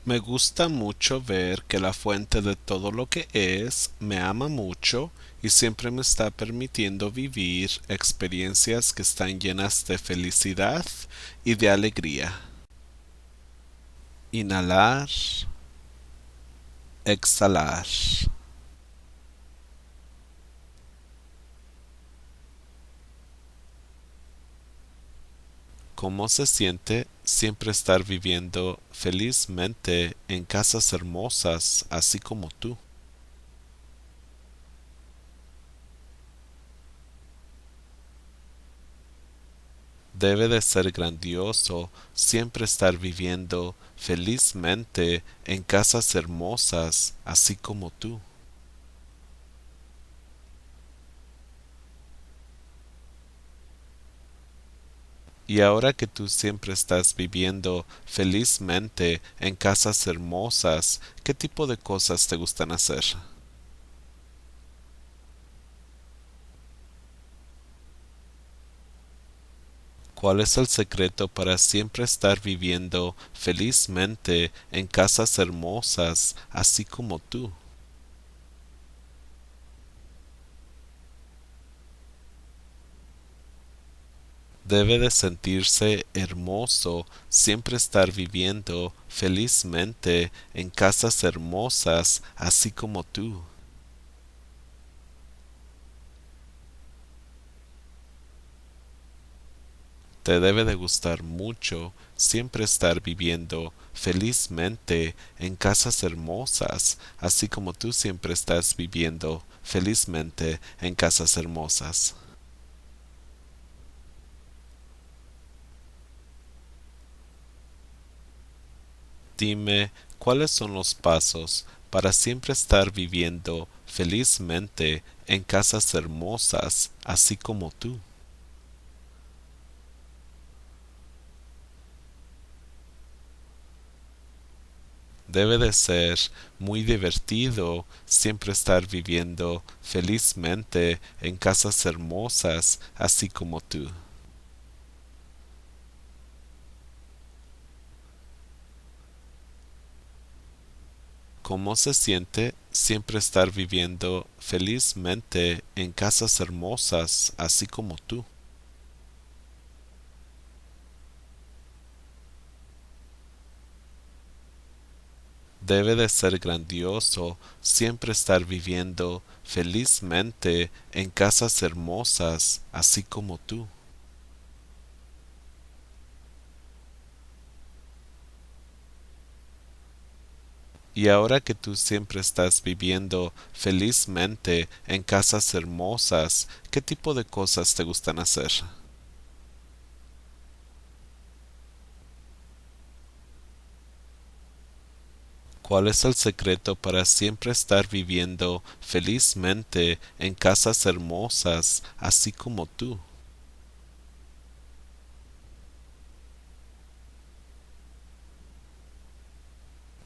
Me gusta mucho ver que la fuente de todo lo que es me ama mucho y siempre me está permitiendo vivir experiencias que están llenas de felicidad y de alegría. Inhalar, exhalar. ¿Cómo se siente siempre estar viviendo felizmente en casas hermosas así como tú? Debe de ser grandioso siempre estar viviendo felizmente en casas hermosas así como tú. Y ahora que tú siempre estás viviendo felizmente en casas hermosas, ¿qué tipo de cosas te gustan hacer? ¿Cuál es el secreto para siempre estar viviendo felizmente en casas hermosas así como tú? Debe de sentirse hermoso siempre estar viviendo felizmente en casas hermosas así como tú. Te debe de gustar mucho siempre estar viviendo felizmente en casas hermosas, así como tú siempre estás viviendo felizmente en casas hermosas. Dime, ¿cuáles son los pasos para siempre estar viviendo felizmente en casas hermosas, así como tú? Debe de ser muy divertido siempre estar viviendo felizmente en casas hermosas, así como tú. ¿Cómo se siente siempre estar viviendo felizmente en casas hermosas, así como tú? Debe de ser grandioso siempre estar viviendo felizmente en casas hermosas, así como tú. Y ahora que tú siempre estás viviendo felizmente en casas hermosas, ¿qué tipo de cosas te gustan hacer? ¿Cuál es el secreto para siempre estar viviendo felizmente en casas hermosas, así como tú?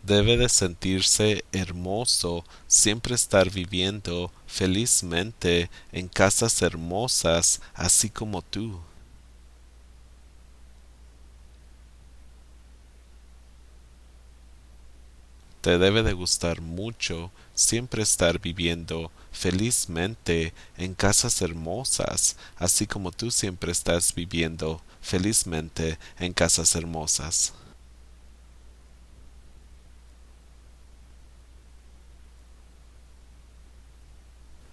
Debe de sentirse hermoso siempre estar viviendo felizmente en casas hermosas, así como tú. Te debe de gustar mucho siempre estar viviendo felizmente en casas hermosas, así como tú siempre estás viviendo felizmente en casas hermosas.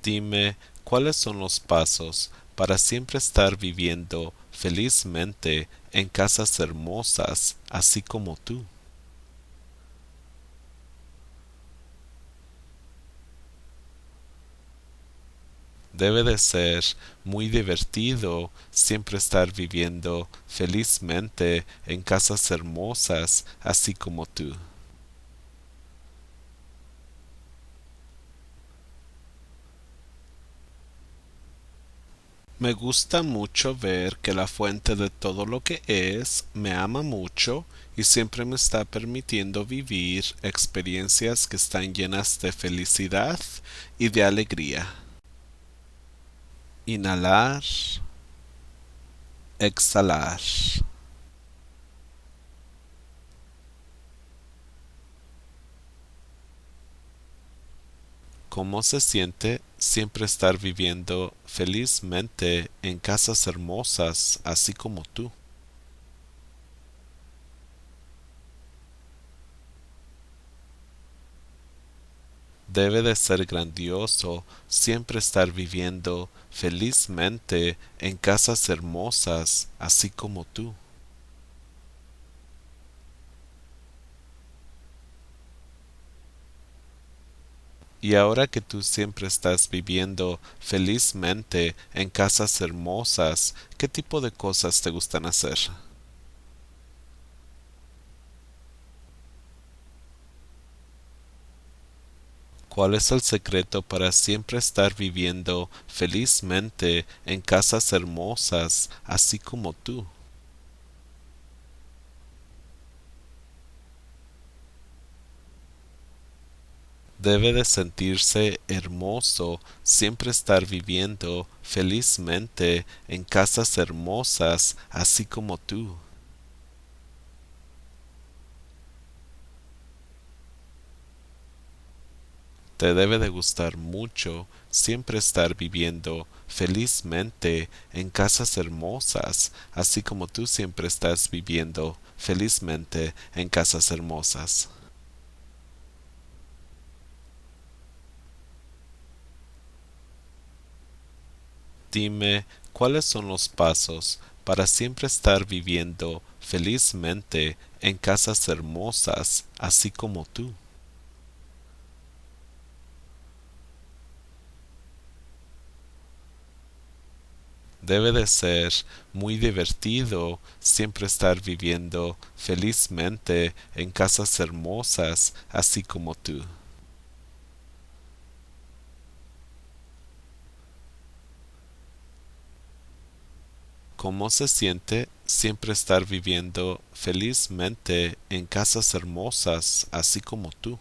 Dime, ¿cuáles son los pasos para siempre estar viviendo felizmente en casas hermosas, así como tú? Debe de ser muy divertido siempre estar viviendo felizmente en casas hermosas, así como tú. Me gusta mucho ver que la fuente de todo lo que es me ama mucho y siempre me está permitiendo vivir experiencias que están llenas de felicidad y de alegría. Inhalar, exhalar. ¿Cómo se siente siempre estar viviendo felizmente en casas hermosas, así como tú? Debe de ser grandioso siempre estar viviendo felizmente en casas hermosas, así como tú. Y ahora que tú siempre estás viviendo felizmente en casas hermosas, ¿qué tipo de cosas te gustan hacer? ¿Cuál es el secreto para siempre estar viviendo felizmente en casas hermosas, así como tú? Debe de sentirse hermoso siempre estar viviendo felizmente en casas hermosas, así como tú. Te debe de gustar mucho siempre estar viviendo felizmente en casas hermosas, así como tú siempre estás viviendo felizmente en casas hermosas. Dime, ¿cuáles son los pasos para siempre estar viviendo felizmente en casas hermosas, así como tú? Debe de ser muy divertido siempre estar viviendo felizmente en casas hermosas, así como tú. ¿Cómo se siente siempre estar viviendo felizmente en casas hermosas, así como tú?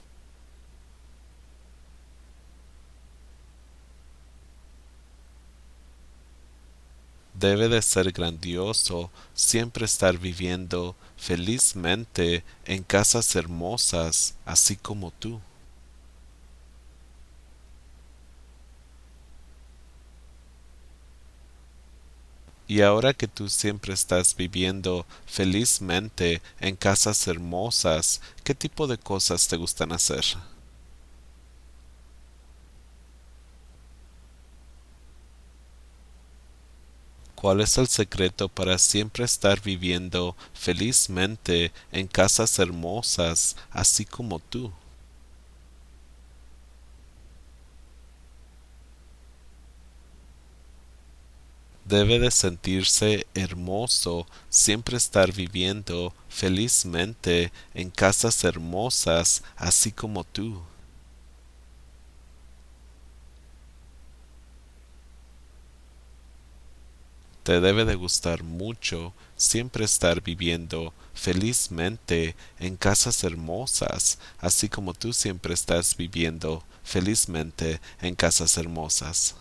Debe de ser grandioso siempre estar viviendo felizmente en casas hermosas, así como tú. Y ahora que tú siempre estás viviendo felizmente en casas hermosas, ¿qué tipo de cosas te gustan hacer? ¿Cuál es el secreto para siempre estar viviendo felizmente en casas hermosas, así como tú? Debe de sentirse hermoso siempre estar viviendo felizmente en casas hermosas, así como tú. Te debe de gustar mucho siempre estar viviendo felizmente en casas hermosas, así como tú siempre estás viviendo felizmente en casas hermosas.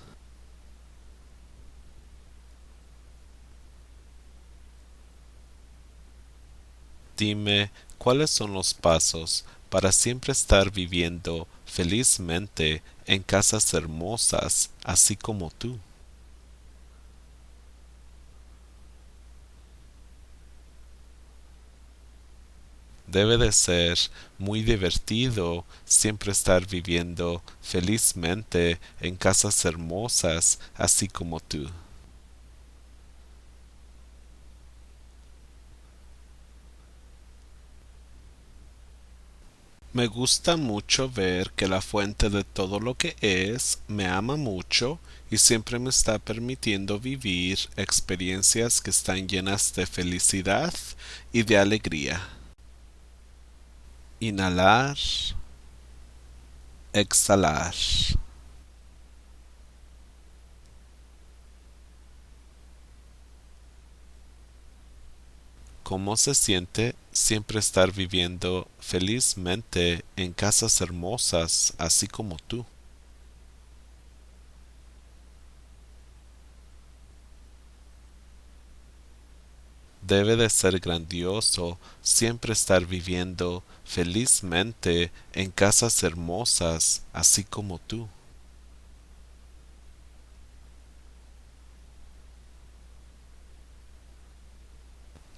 Dime, ¿cuáles son los pasos para siempre estar viviendo felizmente en casas hermosas, así como tú? Debe de ser muy divertido siempre estar viviendo felizmente en casas hermosas, así como tú. Me gusta mucho ver que la fuente de todo lo que es me ama mucho y siempre me está permitiendo vivir experiencias que están llenas de felicidad y de alegría. Inhalar, exhalar. ¿Cómo se siente siempre estar viviendo felizmente en casas hermosas, así como tú? Debe de ser grandioso siempre estar viviendo felizmente en casas hermosas, así como tú.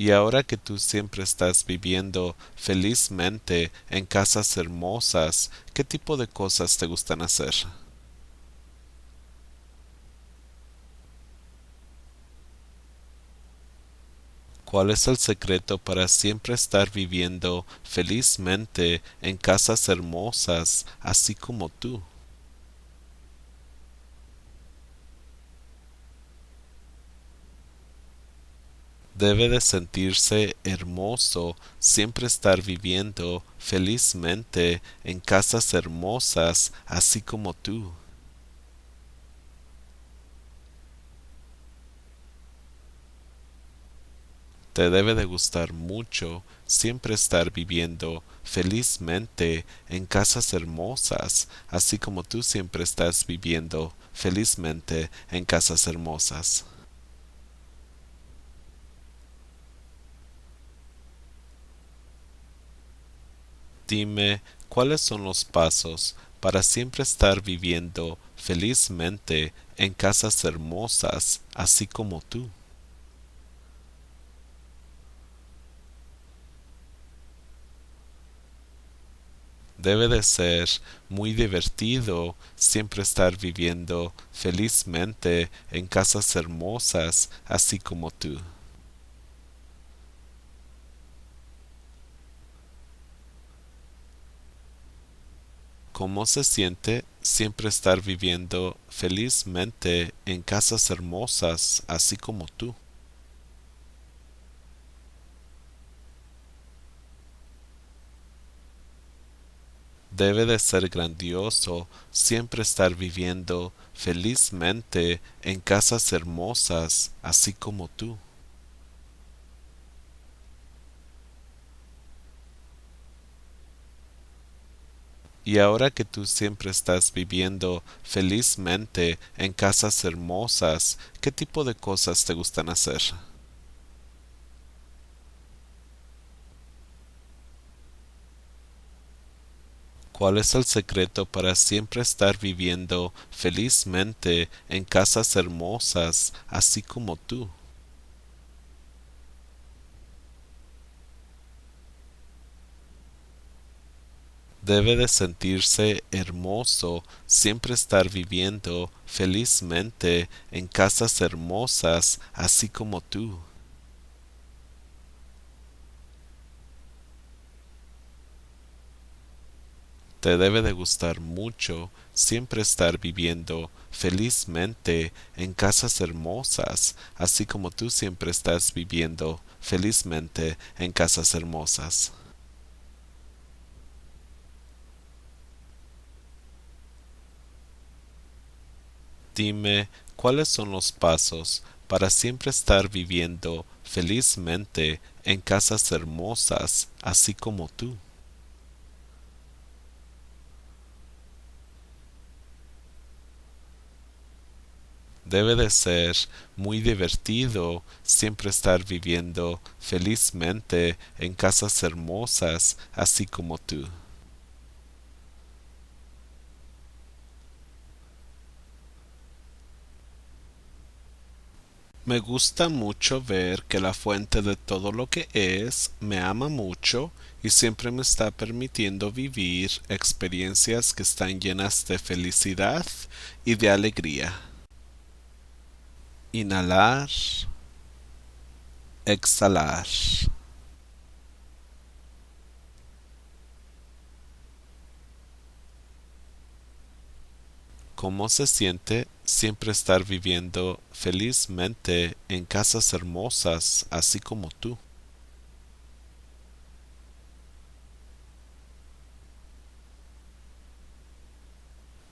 Y ahora que tú siempre estás viviendo felizmente en casas hermosas, ¿qué tipo de cosas te gustan hacer? ¿Cuál es el secreto para siempre estar viviendo felizmente en casas hermosas, así como tú? Debe de sentirse hermoso siempre estar viviendo felizmente en casas hermosas, así como tú. Te debe de gustar mucho siempre estar viviendo felizmente en casas hermosas, así como tú siempre estás viviendo felizmente en casas hermosas. Dime, ¿cuáles son los pasos para siempre estar viviendo felizmente en casas hermosas, así como tú? Debe de ser muy divertido siempre estar viviendo felizmente en casas hermosas, así como tú. ¿Cómo se siente siempre estar viviendo felizmente en casas hermosas, así como tú? Debe de ser grandioso siempre estar viviendo felizmente en casas hermosas, así como tú. Y ahora que tú siempre estás viviendo felizmente en casas hermosas, ¿qué tipo de cosas te gustan hacer? ¿Cuál es el secreto para siempre estar viviendo felizmente en casas hermosas, así como tú? Debe de sentirse hermoso siempre estar viviendo felizmente en casas hermosas, así como tú. Te debe de gustar mucho siempre estar viviendo felizmente en casas hermosas, así como tú siempre estás viviendo felizmente en casas hermosas. Dime, ¿cuáles son los pasos para siempre estar viviendo felizmente en casas hermosas, así como tú? Debe de ser muy divertido siempre estar viviendo felizmente en casas hermosas, así como tú. Me gusta mucho ver que la fuente de todo lo que es me ama mucho y siempre me está permitiendo vivir experiencias que están llenas de felicidad y de alegría. Inhalar, exhalar. ¿Cómo se siente siempre estar viviendo felizmente en casas hermosas, así como tú?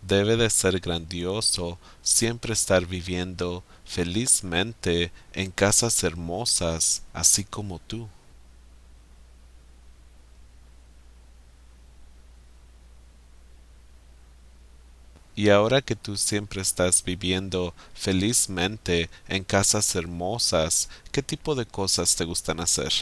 Debe de ser grandioso siempre estar viviendo felizmente en casas hermosas, así como tú. Y ahora que tú siempre estás viviendo felizmente en casas hermosas, ¿qué tipo de cosas te gustan hacer?